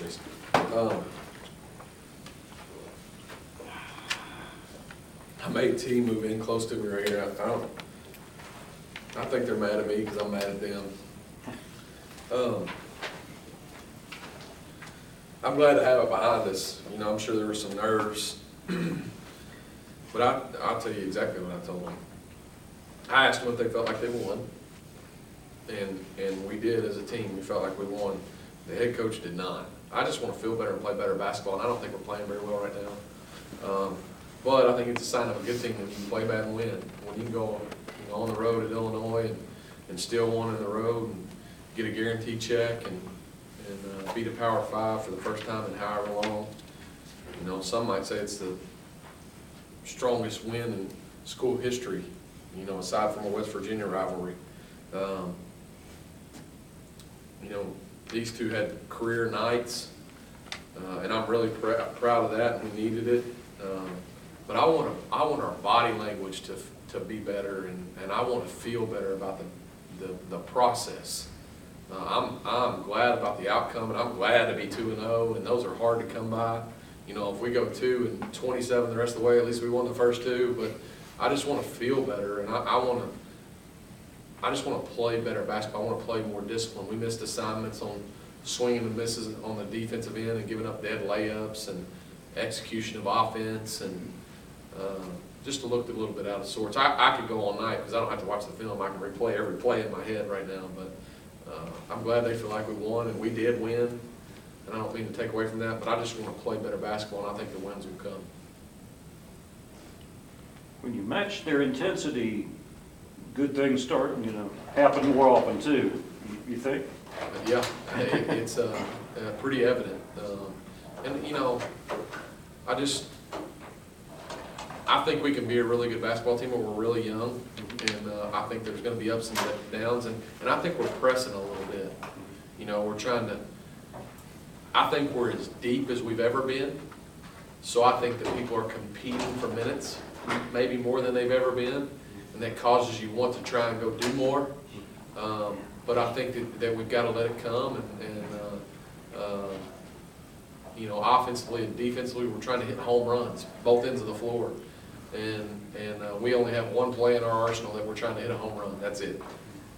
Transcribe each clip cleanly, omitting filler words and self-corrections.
Jason. I made T move in close to me right here. I think they're mad at me because I'm mad at them. I'm glad to have it behind us. You know, I'm sure there were some nerves, but I'll tell you exactly what I told them. I asked them if they felt like they won, and we did as a team. We felt like we won. The head coach did not. I just want to feel better and play better basketball, and I don't think we're playing very well right now. But I think it's a sign of a good team when you can play bad and win. When you can go on the road at Illinois and steal one in the road and get a guaranteed check and beat a Power 5 for the first time in however long. You know, some might say it's the strongest win in school history, you know, aside from a West Virginia rivalry. You know, these two had career nights, and I'm really proud of that, and we needed it. But I want our body language to be better, and I want to feel better about the process. I'm glad about the outcome, and I'm glad to be 2-0, and those are hard to come by. You know, if we go 2-27 the rest of the way, at least we won the first two. But I just want to feel better, and I just want to play better basketball. I want to play more discipline. We missed assignments on swinging and misses on the defensive end and giving up dead layups and execution of offense, and just looked a little bit out of sorts. I could go all night because I don't have to watch the film. I can replay every play in my head right now, but I'm glad they feel like we won, and we did win, and I don't mean to take away from that, but I just want to play better basketball, and I think the wins will come. When you match their intensity, good things start, you know, happen more often too, you think? Yeah, it's pretty evident. And, you know, I think we can be a really good basketball team when we're really young, and I think there's going to be ups and downs, and I think we're pressing a little bit. You know, I think we're as deep as we've ever been, so I think that people are competing for minutes, maybe more than they've ever been, and that causes you want to try and go do more. But I think that we've got to let it come, and you know, offensively and defensively, we're trying to hit home runs, both ends of the floor. And we only have one play in our arsenal that we're trying to hit a home run. That's it.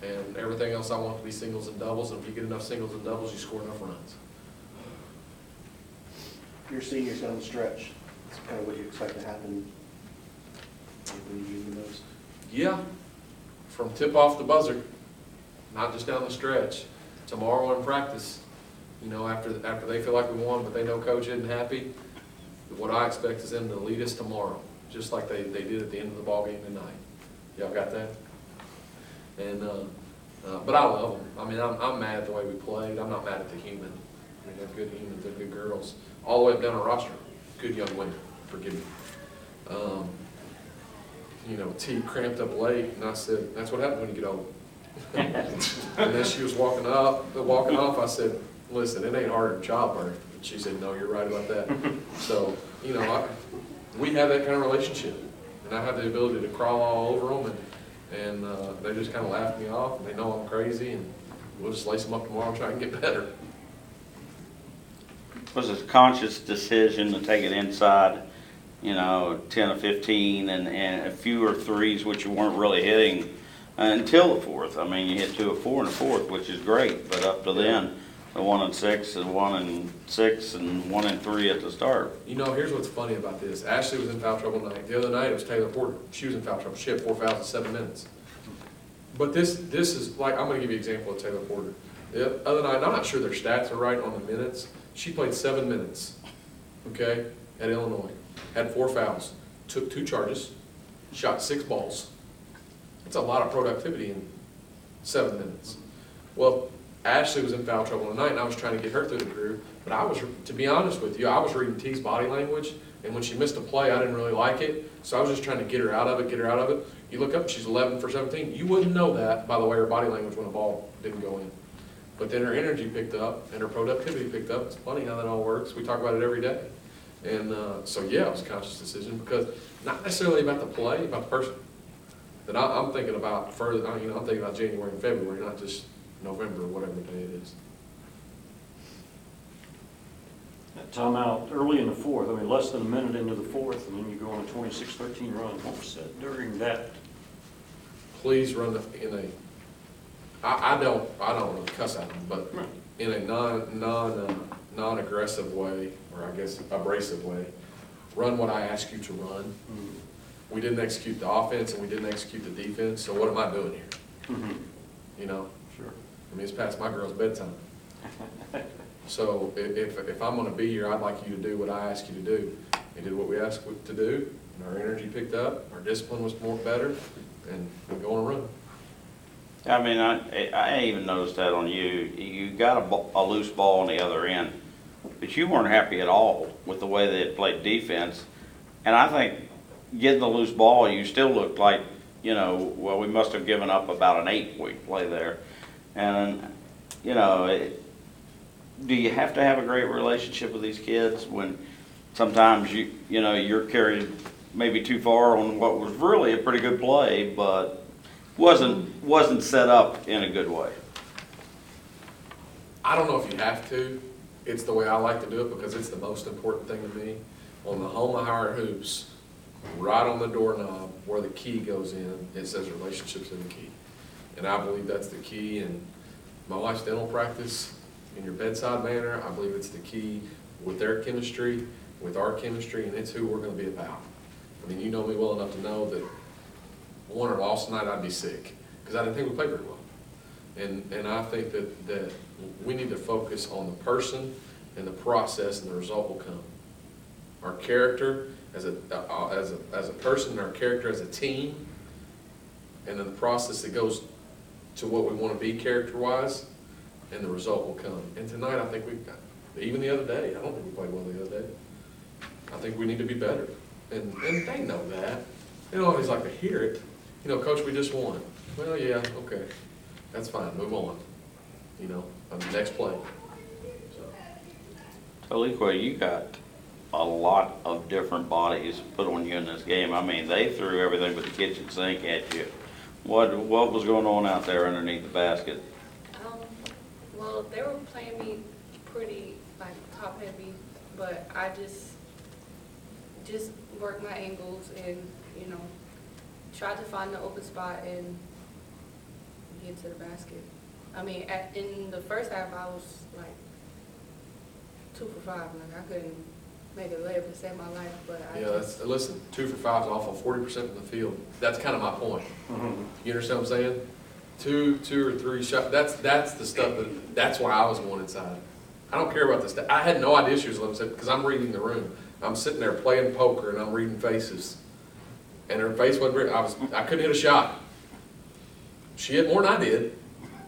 And everything else I want to be singles and doubles, and if you get enough singles and doubles, you score enough runs. Your seniors down the stretch, it's kind of what you expect to happen when you need the most. Yeah, from tip-off to buzzer, not just down the stretch. Tomorrow in practice, you know, after they feel like we won, but they know coach isn't happy, what I expect is them to lead us tomorrow, just like they did at the end of the ball game tonight. Y'all got that? And but I love them. I mean, I'm mad at the way we played. I'm not mad at the human. I mean, they're good humans. They're good girls. All the way up down our roster, good young women. Forgive me. You know, T cramped up late, and I said, "That's what happens when you get old." And then she was walking off. I said, "Listen, it ain't harder than childbirth." And she said, "No, you're right about that." So, you know, we have that kind of relationship, and I have the ability to crawl all over them, and they just kind of laugh me off, and they know I'm crazy, and we'll just lace them up tomorrow and try and get better. Was it a conscious decision to take it inside, you know, 10 or 15 and a fewer threes, which you weren't really hitting until the fourth? I mean, you hit 2 of 4 in the fourth, which is great, but up to then, the 1 and 6 and 1 and 6 and 1 and 3 at the start. You know, here's what's funny about this. Ashley was in foul trouble tonight. The other night it was Taylor Porter. She was in foul trouble. She had 4 fouls in 7 minutes. But this is like, I'm going to give you an example of Taylor Porter. The other night, and I'm not sure their stats are right on the minutes. She played 7 minutes, okay, at Illinois. Had 4 fouls, took 2 charges, shot 6 balls. That's a lot of productivity in 7 minutes. Well, Ashley was in foul trouble tonight, and I was trying to get her through the groove. But to be honest with you, I was reading T's body language, and when she missed a play, I didn't really like it. So I was just trying to get her out of it, You look up, she's 11 for 17. You wouldn't know that by the way her body language when the ball didn't go in. But then her energy picked up, and her productivity picked up. It's funny how that all works. We talk about it every day. And so, yeah, it was a conscious decision, because not necessarily about the play, about the person. That I'm thinking about further, you know, I'm thinking about January and February, not just November or whatever day it is. That timeout early in the fourth, I mean, less than a minute into the fourth, and then you go on a 26-13 run. What was that during that? Please run in a, I don't want to cuss at them, but Right. in a non-aggressive way, or I guess abrasive way, run what I ask you to run. We didn't execute the offense and we didn't execute the defense, so what am I doing here? Mhm. You know, Sure. I mean, it's past my girl's bedtime. So if I'm gonna be here, I'd like you to do what I ask you to do. You did what we asked you to do, and our energy picked up, our discipline was more better, and we go on a run. I mean, I even noticed that on you. You got a loose ball on the other end, but you weren't happy at all with the way they had played defense. And I think getting the loose ball, you still looked like, you know, well, we must have given up about an 8-week play there. And, you know, do you have to have a great relationship with these kids when sometimes you know, you're carried maybe too far on what was really a pretty good play, but wasn't set up in a good way? I don't know if you have to. It's the way I like to do it because it's the most important thing to me. On the home of higher hoops, right on the doorknob where the key goes in, it says relationships are the key. And I believe that's the key in my wife's dental practice, in your bedside manner. I believe it's the key with their chemistry, with our chemistry, and it's who we're gonna be about. I mean, you know me well enough to know that won or lost tonight, I'd be sick, because I didn't think we played very well. And I think that we need to focus on the person and the process, and the result will come. Our character as a person, and our character as a team, and then the process that goes to what we want to be character-wise, and the result will come. And tonight, I think even the other day, I don't think we played well the other day. I think we need to be better. And they know that. They don't always like to hear it. You know, Coach, we just won. Well, yeah, okay. That's fine, move on. You know, on the next play. So, Liqua, you got a lot of different bodies put on you in this game. I mean, they threw everything but the kitchen sink at you. What was going on out there underneath the basket? Well, they were playing me pretty like top heavy, but I just worked my angles and, you know, tried to find the open spot and get to the basket. I mean, in the first half, I was like 2 for 5. Like I couldn't make a layup to save my life, but Listen, 2 for 5 is awful, 40% from the field. That's kind of my point. Mhm. You understand what I'm saying? Two or three shots. That's the stuff that's why I was going inside. I don't care about this. I had no idea she was limited because I'm reading the room. I'm sitting there playing poker and I'm reading faces, and her face wasn't very. I couldn't hit a shot. She hit more than I did,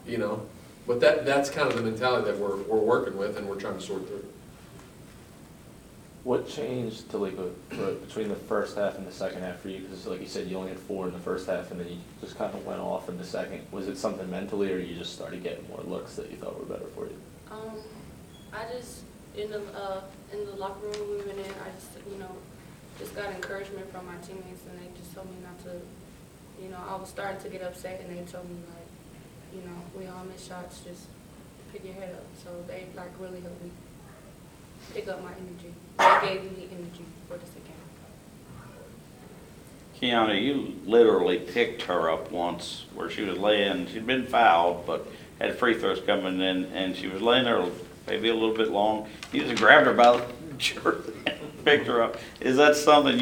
you know. But that's kind of the mentality that we're working with and we're trying to sort through. What changed, Talika, between the first half and the second half for you? Because like you said, you only had 4 in the first half and then you just kind of went off in the second. Was it something mentally or you just started getting more looks that you thought were better for you? I just in the locker room we went in, I just got encouragement from my teammates and they just told me not to, I was starting to get upset and they told me like, we all miss shots, just pick your head up. So they like really helped me pick up my energy. They gave me energy for the second half. Kiana, you literally picked her up once where she was laying, she'd been fouled, but had free throws coming in, and she was laying there maybe a little bit long. You just grabbed her by the shirt and picked her up. Is that something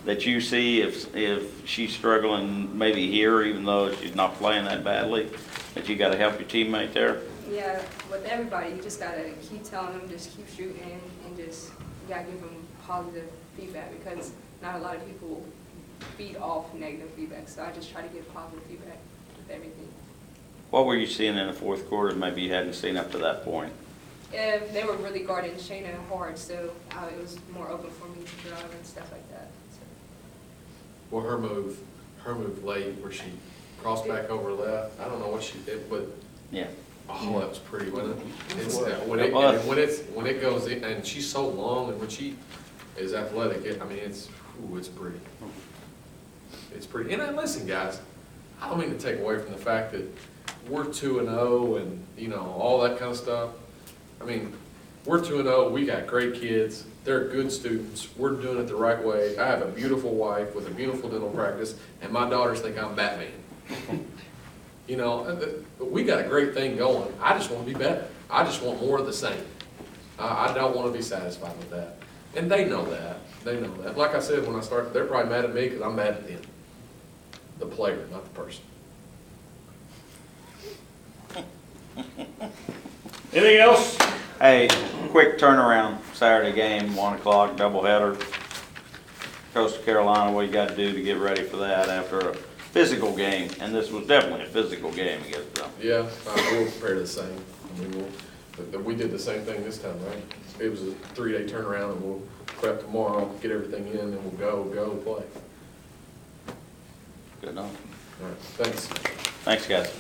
that you see if she's struggling maybe here, even though she's not playing that badly, that you got to help your teammate there? Yeah, with everybody, you just gotta keep telling them, just keep shooting, and just you gotta give them positive feedback because not a lot of people feed off negative feedback. So I just try to give positive feedback with everything. What were you seeing in the fourth quarter maybe you hadn't seen up to that point? They were really guarding Shayna hard, so it was more open for me to drive and stuff like that. So. Well, her move late where she crossed back over left. I don't know what she did, but Yeah. oh, that was pretty, wasn't it? It's, It was. when it goes in, and she's so long, and when she is athletic, it's pretty. It's pretty. And then listen, guys, I don't mean to take away from the fact that we're 2-0 and all that kind of stuff. I mean, We're 2-0, we got great kids, they're good students, we're doing it the right way. I have a beautiful wife with a beautiful dental practice, and my daughters think I'm Batman. You know, we got a great thing going. I just want to be better. I just want more of the same. I don't want to be satisfied with that. And they know that. They know that. Like I said, when I started, they're probably mad at me because I'm mad at them. The player, not the person. Anything else? Hey, quick turnaround, Saturday game, 1 o'clock, doubleheader. Coastal Carolina, what you gotta do to get ready for that after a physical game? And this was definitely a physical game against them. Yeah, we'll prepare the same. I mean, we did the same thing this time, right? It was a 3-day turnaround, and we'll prep tomorrow, get everything in, and we'll go play. Good enough. All right, thanks. Thanks, guys.